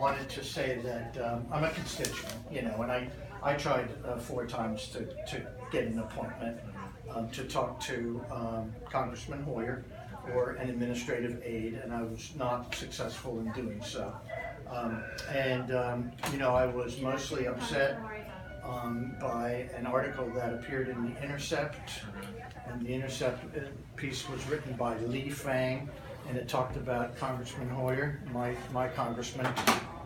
wanted to say that I'm a constituent, and I tried 4 times to get an appointment to talk to Congressman Hoyer or an administrative aide, and I was not successful in doing so. I was mostly upset by an article that appeared in The Intercept, and The Intercept piece was written by Lee Fang, and it talked about Congressman Hoyer, my congressman,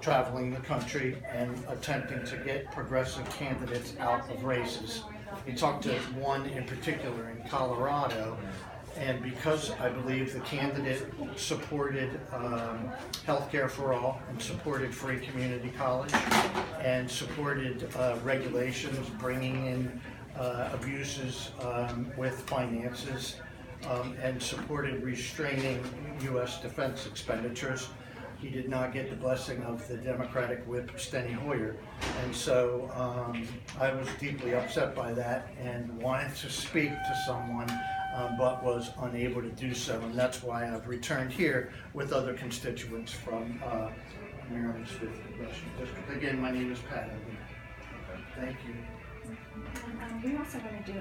traveling the country and attempting to get progressive candidates out of races. He talked to one in particular in Colorado, and because I believe the candidate supported health care for all and supported free community college and supported regulations bringing in abuses with finances and supported restraining U.S. defense expenditures, he did not get the blessing of the Democratic Whip Steny Hoyer. And so I was deeply upset by that and wanted to speak to someone but was unable to do so, and that's why I've returned here with other constituents from Maryland's 5th Congressional District. Again, my name is Pat. Thank you. We also want to do,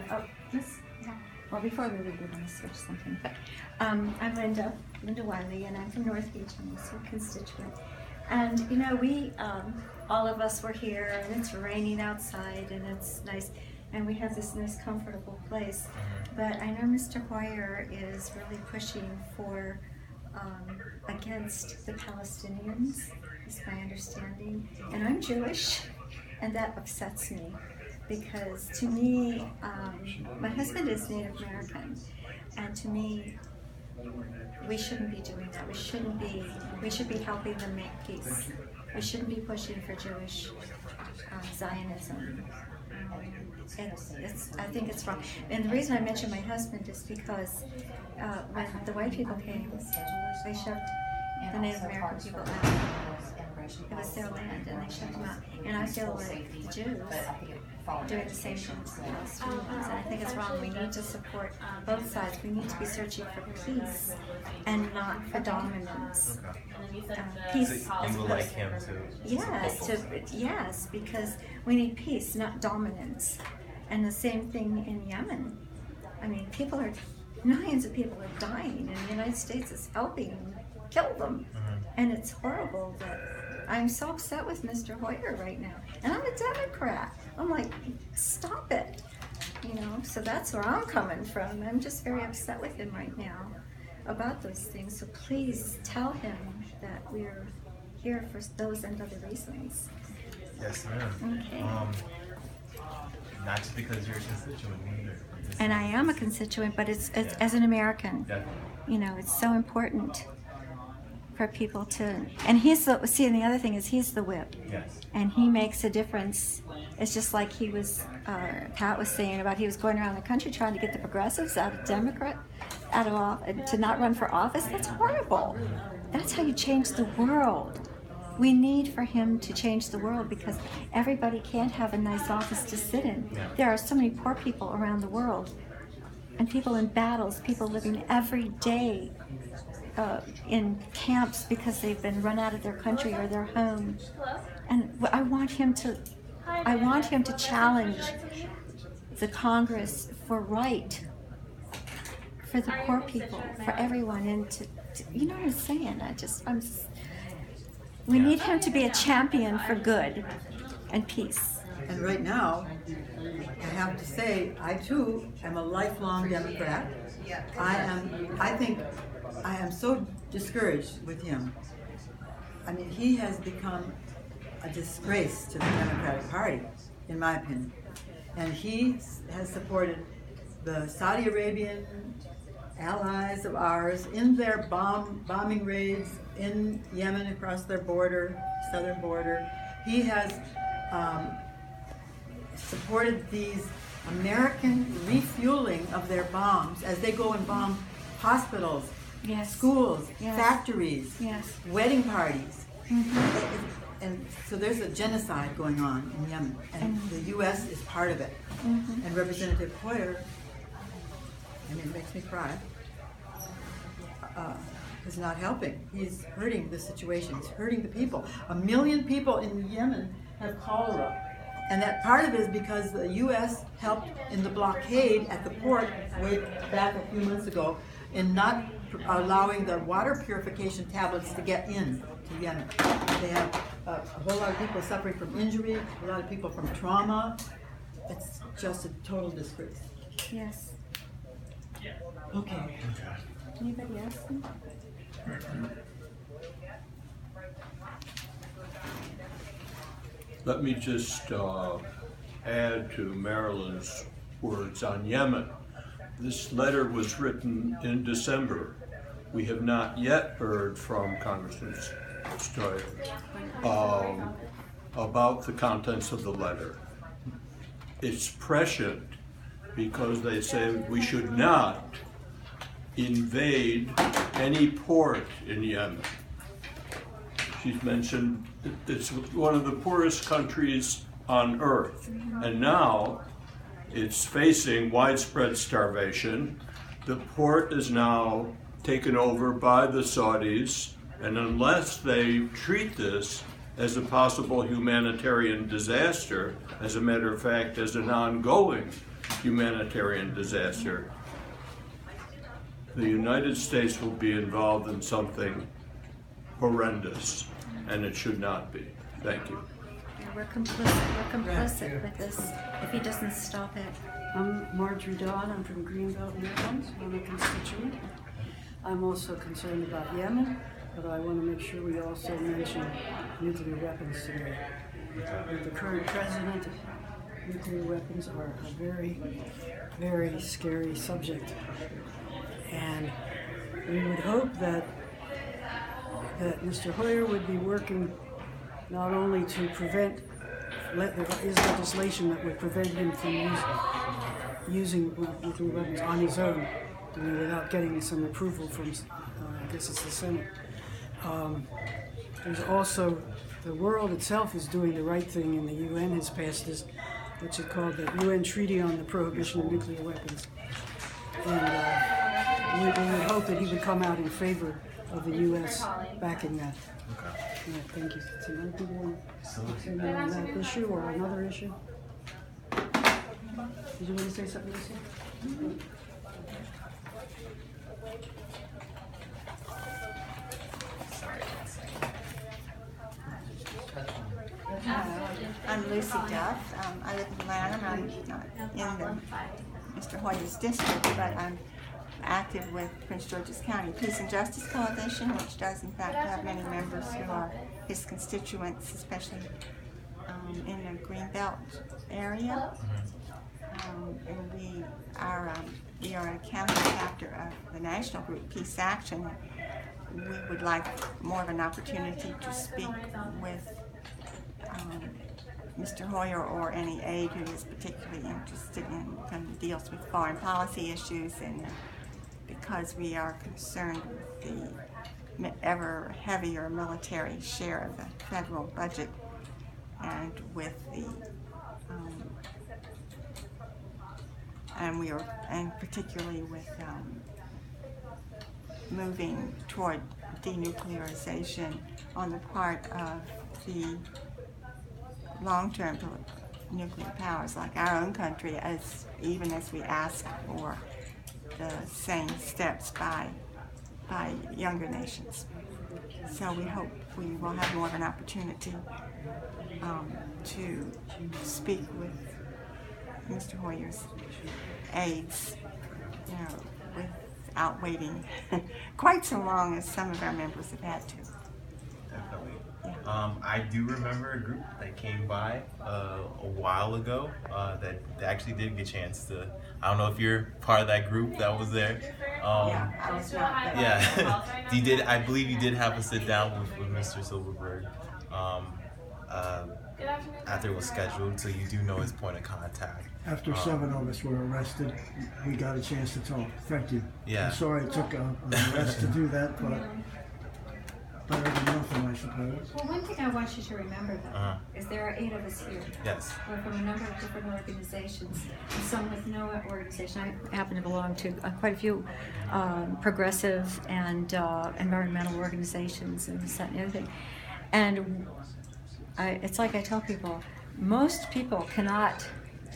well, before we leave, we're going to switch something. But I'm Linda Wiley, and I'm from North Beach. I'm also a constituent. And we, all of us were here, and it's raining outside, and it's nice, and we have this nice, comfortable place. But I know Mr. Hoyer is really pushing for against the Palestinians, is my understanding. And I'm Jewish, and that upsets me. Because to me, my husband is Native American, and to me, we shouldn't be doing that. We should be helping them make peace. We shouldn't be pushing for Jewish Zionism. I think it's wrong. And the reason I mention my husband is because when the white people came, they shoved the Native American people out. It was their land, and they shoved them out. And I feel like the Jews doing the same thing to the Palestinians, and I think it's wrong. We need to support both sides. We need to be searching for peace and not for dominance. Peace. So you would like him to? Yes, because we need peace, not dominance. And the same thing in Yemen. I mean, millions of people are dying, and the United States is helping kill them. And it's horrible that I'm so upset with Mr. Hoyer right now. And I'm a Democrat. I'm like, stop it. So that's where I'm coming from. I'm just very upset with him right now about those things. So please tell him that we're here for those and other reasons. Yes, ma'am. Okay. Not just because you're a constituent either. And I am a constituent, but it's as an American. Definitely. It's so important for people to, and and the other thing is he's the whip. Yes. And he makes a difference. It's just like Pat was saying about he was going around the country trying to get the progressives to not run for office. That's horrible. That's how you change the world. We need for him to change the world because everybody can't have a nice office to sit in. Yeah. There are so many poor people around the world, and people in battles, people living every day in camps because they've been run out of their country or their home. And I want him to challenge the Congress for the poor people, for everyone, and to you know what I'm saying? We need him to be a champion for good and peace. And right now, I have to say, I too am a lifelong Democrat. I think I am so discouraged with him. I mean, he has become a disgrace to the Democratic Party, in my opinion. And he has supported the Saudi Arabian allies of ours in their bombing raids in Yemen across their border, southern border. He has supported these American refueling of their bombs as they go and bomb hospitals, Yes. schools, Yes. factories, Yes. wedding parties. Mm-hmm. And so there's a genocide going on in Yemen, and the U.S. is part of it. Mm-hmm. And Representative Hoyer, I mean, it makes me cry. is not helping. He's hurting the situation. He's hurting the people. 1 million people in Yemen have cholera. And that part of it is because the U.S. helped in the blockade at the port way back a few months ago in not allowing the water purification tablets to get in to Yemen. They have a whole lot of people suffering from injury, a lot of people from trauma. It's just a total disgrace. Yes. Okay. Anybody else? Let me just add to Marilyn's words on Yemen. This letter was written in December. We have not yet heard from Congressman Steny about the contents of the letter. It's prescient because they say we should not invade any port in Yemen. She's mentioned it's one of the poorest countries on earth, and now it's facing widespread starvation. The port is now taken over by the Saudis, and unless they treat this as a possible humanitarian disaster, as a matter of fact, as an ongoing humanitarian disaster, the United States will be involved in something horrendous, and it should not be. Thank you. Yeah, we're complicit with this if he doesn't stop it. I'm Marjorie Dawn. I'm from Greenbelt, Maryland. I'm a constituent. I'm also concerned about Yemen, but I want to make sure we also mention nuclear weapons today. With the current president, nuclear weapons are a very, very scary subject. And we would hope that Mr. Hoyer would be working not only to prevent, there is legislation that would prevent him from using nuclear weapons on his own, without getting some approval from, I guess it's the Senate. There's also, the world itself is doing the right thing, and the UN has passed this, which is called the UN Treaty on the Prohibition of Nuclear Weapons. And we would hope that he would come out in favor of the U.S. backing that. Okay. Yeah, thank you. So other people want to say more on that issue or another issue? Did you want to say something, Lucy? I'm Lucy Duff. I live in Lanham. I'm not in Mr. Hoyer's district, but I'm active with Prince George's County Peace and Justice Coalition, which does in fact have many members who are his constituents, especially in the Greenbelt area. And we are a county chapter of the national group Peace Action. We would like more of an opportunity to speak with Mr. Hoyer or any aide who is particularly interested in kind of deals with foreign policy issues, and because we are concerned with the ever heavier military share of the federal budget, and with the and particularly with moving toward denuclearization on the part of the long-term nuclear powers like our own country, even as we ask for the same steps by younger nations. So we hope we will have more of an opportunity to speak with Mr. Hoyer's aides, without waiting quite so long as some of our members have had to. Definitely. I do remember a group that came by a while ago that actually did get a chance to. I don't know if you're part of that group that was there. Yeah, I was not there. Yeah, you did. I believe you did have a sit down with Mr. Silverberg after it was scheduled, so you do know his point of contact. After 7 of us were arrested, we got a chance to talk. Thank you. Yeah. I'm sorry it took an arrest to do that, but better than nothing, I suppose. Well, when thing I want you to remember though is there are 8 of us here. Yes. We're from a number of different organizations, and some with no organization. I happen to belong to quite a few progressive and environmental organizations and this, that, and everything. And it's like I tell people, most people cannot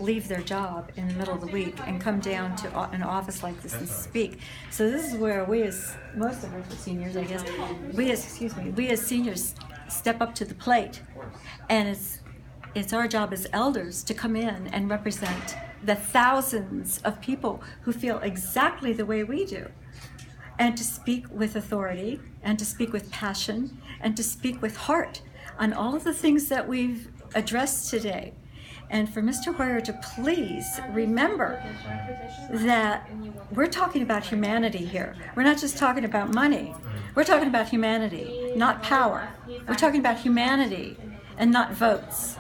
leave their job in the middle of the week and come down to an office like this and speak. So this is where we, as most of us are seniors, I guess, we as seniors step up to the plate, and it's our job as elders to come in and represent the thousands of people who feel exactly the way we do, and to speak with authority, and to speak with passion, and to speak with heart on all of the things that we've addressed today. And for Mr. Hoyer to please remember that we're talking about humanity here. We're not just talking about money. We're talking about humanity, not power. We're talking about humanity and not votes.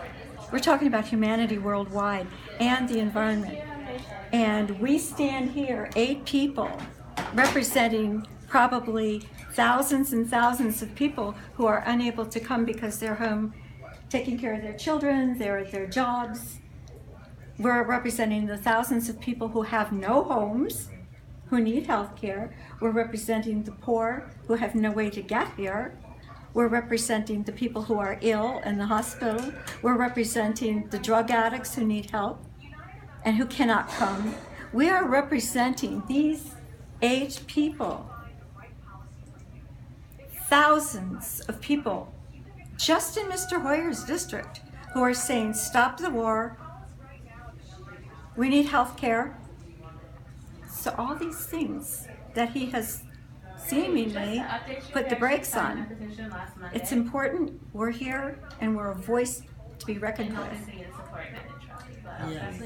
We're talking about humanity worldwide and the environment. And we stand here, 8 people, representing probably thousands and thousands of people who are unable to come because they're home taking care of their children, they're at their jobs. We're representing the thousands of people who have no homes, who need health care. We're representing the poor who have no way to get here. We're representing the people who are ill in the hospital. We're representing the drug addicts who need help and who cannot come. We are representing these 8 people, thousands of people just in Mr. Hoyer's district who are saying, stop the war, we need health care. So all these things that he has seemingly put the brakes on, it's important we're here and we're a voice to be reckoned with. Yes.